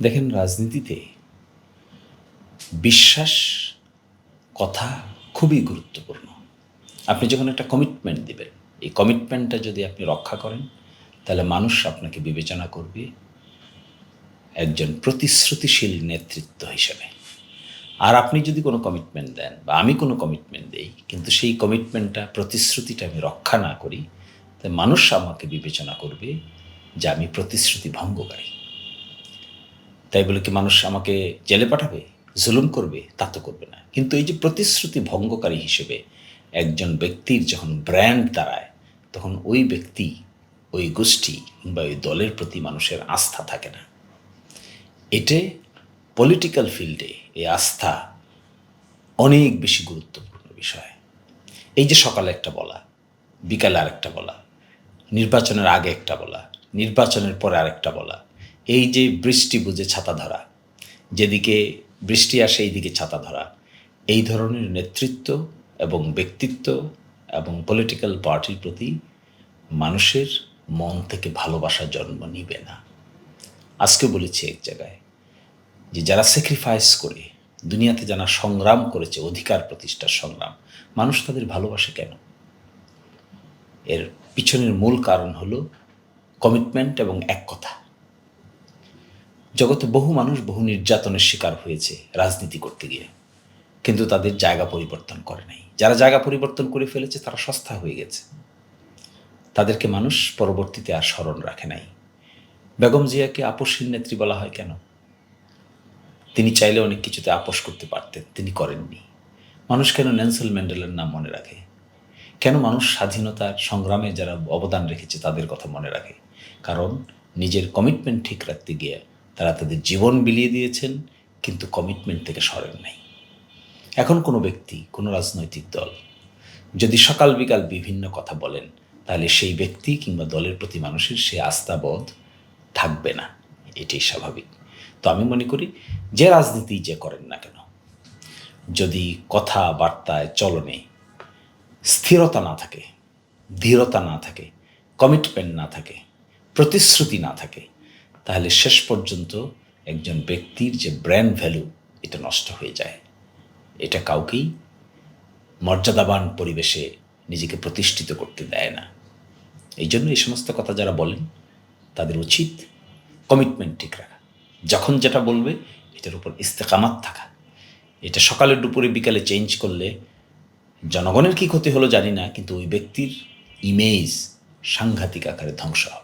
দেখেন, রাজনীতিতে বিশ্বাস কথা খুবই গুরুত্বপূর্ণ। আপনি যখন একটা কমিটমেন্ট দিবেন, এই কমিটমেন্টটা যদি আপনি রক্ষা করেন, তাহলে মানুষ আপনাকে বিবেচনা করবে একজন প্রতিশ্রুতিশীল নেতৃত্ব হিসেবে। আর আপনি যদি কোনো কমিটমেন্ট দেন বা আমি কোনো কমিটমেন্ট দেই, কিন্তু সেই কমিটমেন্টটা, প্রতিশ্রুতিটা আমি রক্ষা না করি, তাই মানুষ আমাকে বিবেচনা করবে যে আমি প্রতিশ্রুতি ভঙ্গকারী। তাই বলে কি মানুষ আমাকে জেলে পাঠাবে, জুলুম করবে? তা তো করবে না। কিন্তু এই যে প্রতিশ্রুতি ভঙ্গকারী হিসেবে একজন ব্যক্তির যখন ব্র্যান্ড দাঁড়ায়, তখন ওই ব্যক্তি, ওই গোষ্ঠী কিংবা ওই দলের প্রতি মানুষের আস্থা থাকে না। এতে পলিটিক্যাল ফিল্ডে এই আস্থা অনেক বেশি গুরুত্বপূর্ণ বিষয়। এই যে সকালে একটা বলা, বিকালে আরেকটা বলা, নির্বাচনের আগে একটা বলা, নির্বাচনের পরে আরেকটা বলা, এই যে বৃষ্টি বুঝে ছাতা ধরা, যেদিকে বৃষ্টি আসে এই দিকে ছাতা ধরা, এই ধরনের নেতৃত্ব এবং ব্যক্তিত্ব এবং পলিটিক্যাল পার্টির প্রতি মানুষের মন থেকে ভালোবাসা জন্ম নিবে না। আজকে বলেছি এক জায়গায় যে যারা স্যাক্রিফাইস করে দুনিয়াতে যারা সংগ্রাম করেছে, অধিকার প্রতিষ্ঠার সংগ্রাম, মানুষ তাদের ভালোবাসে কেন? এর পিছনের মূল কারণ হলো কমিটমেন্ট এবং এক কথা। জগতে বহু মানুষ বহু নির্যাতনের শিকার হয়েছে রাজনীতি করতে গিয়ে, কিন্তু তাদের জায়গা পরিবর্তন করে নাই। যারা জায়গা পরিবর্তন করে ফেলেছে তারা সস্তা হয়ে গেছে, তাদেরকে মানুষ পরবর্তীতে আর স্মরণ রাখে নাই। বেগম জিয়াকে আপোষহীন নেত্রী বলা হয় কেন? তিনি চাইলে অনেক কিছুতে আপোষ করতে পারতেন, তিনি করেননি। মানুষ কেন নেলসন ম্যান্ডেলার নাম মনে রাখে? কেন মানুষ স্বাধীনতার সংগ্রামে যারা অবদান রেখেছে তাদের কথা মনে রাখে? কারণ নিজের কমিটমেন্ট ঠিক রাখতে গিয়ে তারা তাদের জীবন বিলিয়ে দিয়েছেন, কিন্তু কমিটমেন্ট থেকে সরেন নাই। এখন কোনো ব্যক্তি, কোনো রাজনৈতিক দল যদি সকাল বিকাল বিভিন্ন কথা বলেন, তাহলে সেই ব্যক্তি কিংবা দলের প্রতি মানুষের সে আস্থাবোধ থাকবে না, এটাই স্বাভাবিক। তো আমি মনে করি যে রাজনীতি যে করেন না কেন, যদি কথাবার্তায়, চলনে স্থিরতা না থাকে, দৃঢ়তা না থাকে, কমিটমেন্ট না থাকে, প্রতিশ্রুতি না থাকে, তাহলে শেষ পর্যন্ত একজন ব্যক্তির যে ব্র্যান্ড ভ্যালু, এটা নষ্ট হয়ে যায়। এটা কাউকেই মর্যাদাবান পরিবেশে নিজেকে প্রতিষ্ঠিত করতে দেয় না। এই জন্য এই সমস্ত কথা যারা বলেন তাদের উচিত কমিটমেন্ট ঠিক রাখা। যখন যেটা বলবে এটার উপর ইস্তেকামাত থাকা। এটা সকালে, দুপুরে, বিকালে চেঞ্জ করলে জনগণের কী ক্ষতি হলো জানি না, কিন্তু ওই ব্যক্তির ইমেজ সাংঘাতিক আকারে ধ্বংস হবে।